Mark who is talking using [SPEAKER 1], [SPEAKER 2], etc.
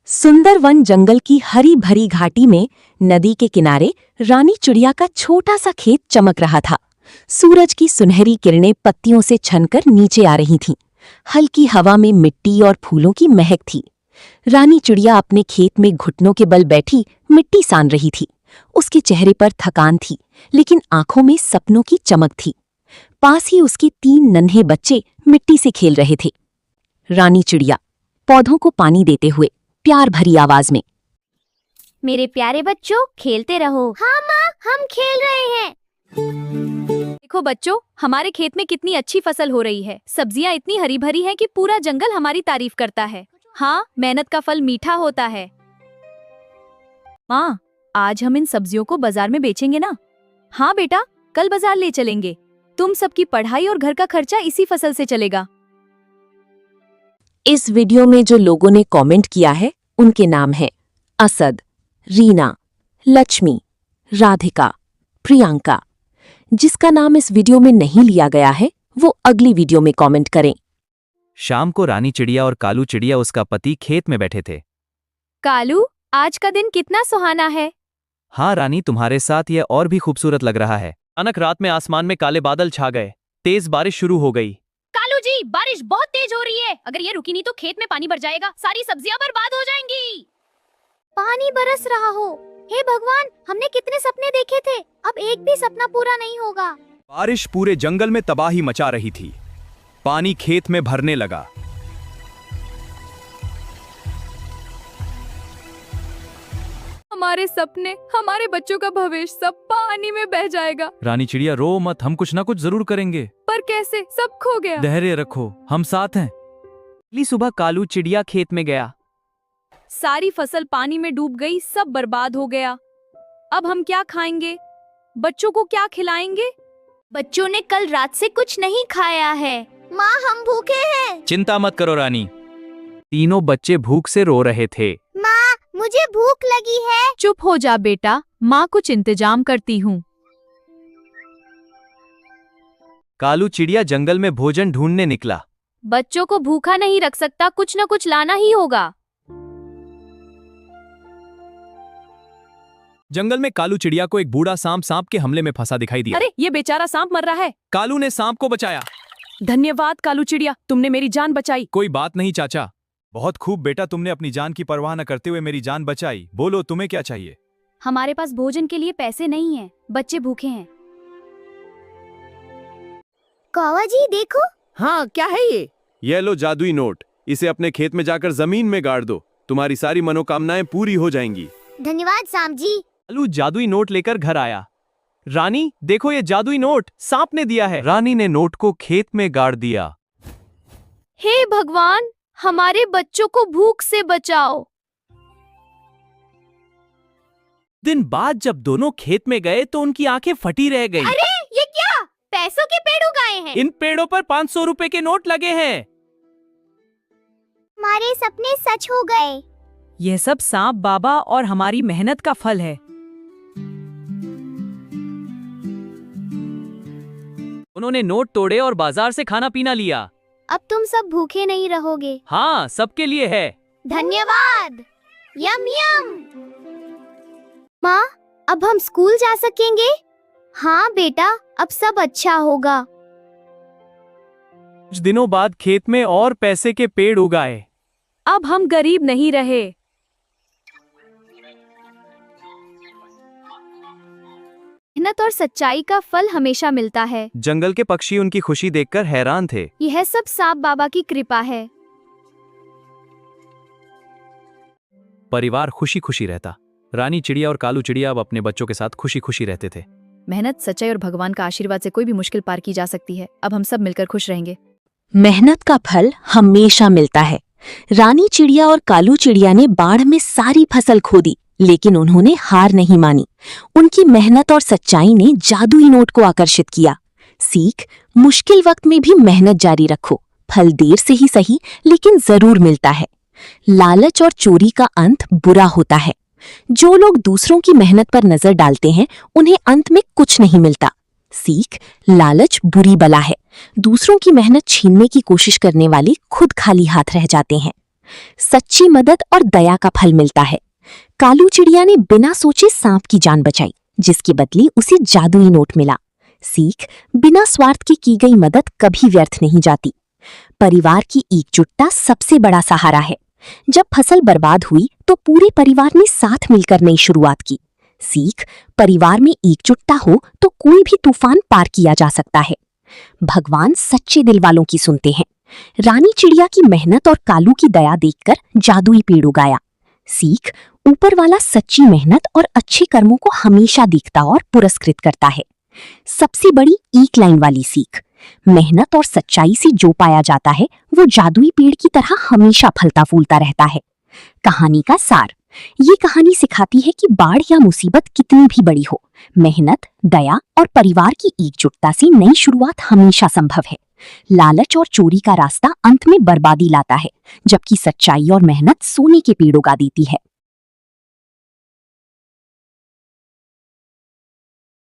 [SPEAKER 1] सुंदर वन जंगल की हरी भरी घाटी में नदी के किनारे रानी चिड़िया का छोटा सा खेत चमक रहा था। सूरज की सुनहरी किरणें पत्तियों से छनकर नीचे आ रही थीं। हल्की हवा में मिट्टी और फूलों की महक थी। रानी चिड़िया अपने खेत में घुटनों के बल बैठी मिट्टी सान रही थी। उसके चेहरे पर थकान थी, लेकिन आंखों में सपनों की चमक थी। पास ही उसके 3 नन्हे बच्चे मिट्टी से खेल रहे थे। रानी चिड़िया पौधों को पानी देते हुए प्यार भरी आवाज में,
[SPEAKER 2] मेरे प्यारे बच्चों, खेलते रहो। हाँ माँ, हम खेल रहे हैं।
[SPEAKER 3] देखो बच्चों, हमारे खेत में कितनी अच्छी फसल हो रही है। सब्जियां इतनी हरी भरी हैं कि पूरा जंगल हमारी तारीफ करता है। हाँ, मेहनत का फल मीठा होता है। माँ, आज हम इन सब्जियों को बाजार में बेचेंगे ना? हाँ बेटा, कल बाजार ले चलेंगे। तुम सबकी पढ़ाई और घर का खर्चा इसी फसल से चलेगा।
[SPEAKER 1] इस वीडियो में जो लोगों ने कमेंट किया है उनके नाम हैं असद, रीना, लक्ष्मी, राधिका, प्रियंका। जिसका नाम इस वीडियो में नहीं लिया गया है वो अगली वीडियो में कमेंट करें।
[SPEAKER 4] शाम को रानी चिड़िया और कालू चिड़िया उसका पति खेत में बैठे थे।
[SPEAKER 3] कालू, आज का दिन कितना सुहाना है।
[SPEAKER 4] हाँ रानी, तुम्हारे साथ यह और भी खूबसूरत लग रहा है। अचानक रात में आसमान में काले बादल छा गए। तेज बारिश शुरू हो गई।
[SPEAKER 3] कालू जी, बारिश बहुत तेज हो रही है। अगर ये रुकी नहीं तो खेत में पानी भर जाएगा। सारी सब्जियां बर्बाद हो जाएंगी।
[SPEAKER 2] पानी बरस रहा हो। हे भगवान, हमने कितने सपने देखे थे, अब एक भी सपना पूरा नहीं होगा।
[SPEAKER 5] बारिश पूरे जंगल में तबाही मचा रही थी। पानी खेत में भरने लगा।
[SPEAKER 3] हमारे सपने, हमारे बच्चों का भविष्य सब पानी में बह जाएगा।
[SPEAKER 4] रानी चिड़िया रो मत, हम कुछ ना कुछ जरूर करेंगे।
[SPEAKER 3] पर कैसे? सब खो गया।
[SPEAKER 4] धैर्य रखो, हम साथ हैं। अगली सुबह कालू चिड़िया खेत में गया।
[SPEAKER 3] सारी फसल पानी में डूब गई, सब बर्बाद हो गया। अब हम क्या खाएंगे? बच्चों को क्या खिलाएंगे?
[SPEAKER 2] बच्चों ने कल रात से कुछ नहीं खाया है। माँ, हम भूखे हैं।
[SPEAKER 4] चिंता मत करो रानी। तीनों बच्चे भूख से रो रहे थे।
[SPEAKER 2] माँ, मुझे भूख लगी है।
[SPEAKER 3] चुप हो जा बेटा, माँ कुछ इंतजाम करती हूँ।
[SPEAKER 4] कालू चिड़िया जंगल में भोजन ढूंढने निकला।
[SPEAKER 3] बच्चों को भूखा नहीं रख सकता, कुछ न कुछ लाना ही होगा।
[SPEAKER 5] जंगल में कालू चिड़िया को एक बूढ़ा सांप के हमले में फंसा दिखाई दिया।
[SPEAKER 3] अरे, ये बेचारा सांप मर रहा है।
[SPEAKER 5] कालू ने सांप को बचाया।
[SPEAKER 3] धन्यवाद कालू चिड़िया, तुमने मेरी जान बचाई।
[SPEAKER 5] कोई बात नहीं चाचा। बहुत खूब बेटा, तुमने अपनी जान की परवाह न करते हुए मेरी जान बचाई। बोलो, तुम्हें क्या चाहिए?
[SPEAKER 3] हमारे पास भोजन के लिए पैसे नहीं हैं, बच्चे भूखे हैं।
[SPEAKER 2] कौवा जी देखो।
[SPEAKER 6] हाँ, क्या है ये?
[SPEAKER 5] ये लो जादुई नोट। इसे अपने खेत में जाकर जमीन में गाड़ दो। तुम्हारी सारी मनोकामनाएं पूरी हो जाएंगी।
[SPEAKER 2] धन्यवाद सांप जी।
[SPEAKER 4] कालू जादुई नोट लेकर घर आया। रानी देखो, ये जादुई नोट सांप ने दिया है। रानी ने नोट को खेत में गाड़ दिया।
[SPEAKER 3] हे भगवान, हमारे बच्चों को भूख से बचाओ।
[SPEAKER 4] दिन बाद जब दोनों खेत में गए तो उनकी आंखें फटी रह गईं।
[SPEAKER 2] अरे, ये क्या? पैसों के पेड़ उगाए हैं।
[SPEAKER 4] इन पेड़ों पर 500 रुपए के नोट लगे हैं।
[SPEAKER 2] हमारे सपने सच हो गए।
[SPEAKER 3] यह सब सांप बाबा और हमारी मेहनत का फल है।
[SPEAKER 4] उन्होंने नोट तोड़े और बाजार से खाना पीना लिया।
[SPEAKER 2] अब तुम सब भूखे नहीं रहोगे।
[SPEAKER 4] हाँ, सबके लिए है।
[SPEAKER 2] धन्यवाद। यम यम। माँ, अब हम स्कूल जा सकेंगे? हाँ बेटा, अब सब अच्छा होगा।
[SPEAKER 4] कुछ दिनों बाद खेत में और पैसे के पेड़ उगाए।
[SPEAKER 3] अब हम गरीब नहीं रहे। मेहनत और सच्चाई का फल हमेशा मिलता है।
[SPEAKER 4] जंगल के पक्षी उनकी खुशी देखकर हैरान थे।
[SPEAKER 3] यह सब सांप बाबा की कृपा है।
[SPEAKER 4] परिवार खुशी खुशी रहता। रानी चिड़िया और कालू चिड़िया अब अपने बच्चों के साथ खुशी खुशी रहते थे।
[SPEAKER 3] मेहनत, सच्चाई और भगवान का आशीर्वाद से कोई भी मुश्किल पार की जा सकती है। अब हम सब मिलकर खुश रहेंगे।
[SPEAKER 1] मेहनत का फल हमेशा मिलता है। रानी चिड़िया और कालू चिड़िया ने बाढ़ में सारी फसल खो दी, लेकिन उन्होंने हार नहीं मानी। उनकी मेहनत और सच्चाई ने जादुई नोट को आकर्षित किया। सीख, मुश्किल वक्त में भी मेहनत जारी रखो। फल देर से ही सही, लेकिन जरूर मिलता है। लालच और चोरी का अंत बुरा होता है। जो लोग दूसरों की मेहनत पर नजर डालते हैं, उन्हें अंत में कुछ नहीं मिलता। सीख, लालच बुरी बला है। दूसरों की मेहनत छीनने की कोशिश करने वाले खुद खाली हाथ रह जाते हैं। सच्ची मदद और दया का फल मिलता है। कालू चिड़िया ने बिना सोचे सांप की जान बचाई, जिसके बदले उसे जादुई नोट मिला। सीख, बिना स्वार्थ के की गई मदद कभी व्यर्थ नहीं जाती। परिवार की एकजुटता सबसे बड़ा सहारा है। जब फसल बर्बाद हुई तो पूरे परिवार ने साथ मिलकर नई शुरुआत की। सीख, परिवार में एकजुटता हो तो कोई भी तूफान पार किया जा सकता है। भगवान सच्चे दिल वालों की सुनते हैं। रानी चिड़िया की मेहनत और कालू की दया देखकर जादुई पेड़ उगाया। सीख, ऊपर वाला सच्ची मेहनत और अच्छे कर्मों को हमेशा देखता और पुरस्कृत करता है। सबसे बड़ी एक लाइन वाली सीख, मेहनत और सच्चाई से जो पाया जाता है वो जादुई पेड़ की तरह हमेशा फलता फूलता रहता है। कहानी का सार, ये कहानी सिखाती है कि बाढ़ या मुसीबत कितनी भी बड़ी हो, मेहनत, दया और परिवार की एकजुटता से नई शुरुआत हमेशा संभव है। लालच और चोरी का रास्ता अंत में बर्बादी लाता है, जबकि सच्चाई और मेहनत सोने के पेड़ उगा देती है।